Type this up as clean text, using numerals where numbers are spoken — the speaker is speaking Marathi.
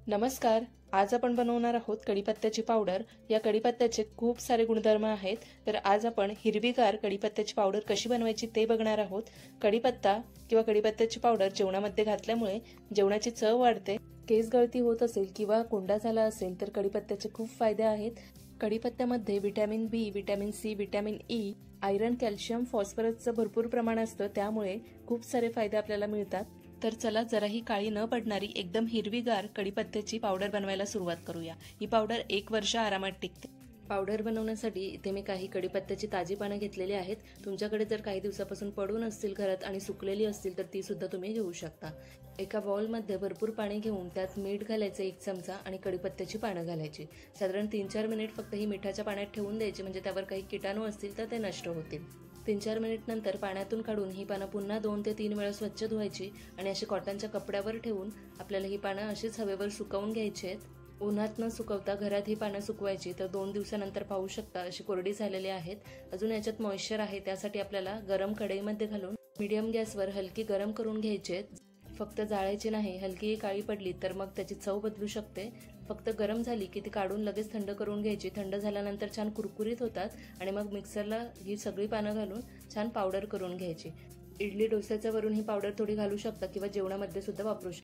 नमस्कार. आज आपण बनवणार आहोत कढीपत्त्याची पावडर. या कढीपत्त्याचे खूप सारे गुणधर्म आहेत. तर आज आपण हिरवीगार कढीपत्त्याची पावडर कशी बनवायची ते बघणार आहोत. कढीपत्ता किंवा कढीपत्त्याची पावडर जेवणामध्ये घातल्यामुळे जेवणाची चव वाढते. केस गळती होत असेल किंवा कोंडा झाला असेल तर कढीपत्त्याचे खूप फायदे आहेत. कढीपत्त्यामध्ये vitamin B, vitamin C, vitamin E, iron, calcium, फॉस्फरसचं भरपूर प्रमाण असतं. त्यामुळे खूप सारे फायदे आपल्याला मिळतात. तर चला जराही काळी न पडणारी एकदम हिरवीगार कढीपत्त्याची पावडर बनवायला सुरुवात करूया. ही पावडर 1 वर्ष आरामात टिकते. पावडर बनवण्यासाठी इथे मी काही कढीपत्त्याची ताजी पानं घेतलेली आहेत. तुमच्याकडे जर काही दिवसापासून पडून असतील घरात आणि सुकलेली असतील तर ती सुद्धा तुम्ही घेऊ शकता. एका बाउलमध्ये भरपूर पाणी घेऊन त्यात मीठ घालायचं 1 चमचा आणि कढीपत्त्याची पानं घालायची. साधारण 3-4 मिनिट फक्त ही मिठाच्या पाण्यात ठेवून द्यायची, म्हणजे त्यावर काही किटाणू असतील तर ते नष्ट होतील. 3-4 मिनिट नंतर पाण्यातून काढून ही पानं पुन्हा 2 ते 3 वेळा स्वच्छ धुवायची आणि अशी कॉटनच्या कपड्यावर ठेवून आपल्याला ही पानं अशीच हवेवर सुकवून घ्यायची आहेत. उन्हात न सुकवता घरात ही पानं सुकवायची. तर 2 दिवसानंतर पाहू शकता अशी कोरडी झालेली आहेत. अजून याच्यात मॉइश्चर आहे, त्यासाठी आपल्याला गरम कढईमध्ये घालून मीडियम गॅसवर हलकी गरम करून घ्यायचे. फक्त जाळायची नाही. हलकी काळी पडली तर मग त्याची चव बदलू शकते. फक्त गरम झाली की ती काढून लगेच थंड करून घ्यायची. थंड झाल्यानंतर छान कुरकुरीत होतात आणि मग मिक्सरला ही सगळी पानं घालून छान पावडर करून घ्यायची. इडली डोस्याच्या वरून ही पावडर थोडी घालू शकता किंवा जेवणामध्ये सुद्धा वापरू शकता.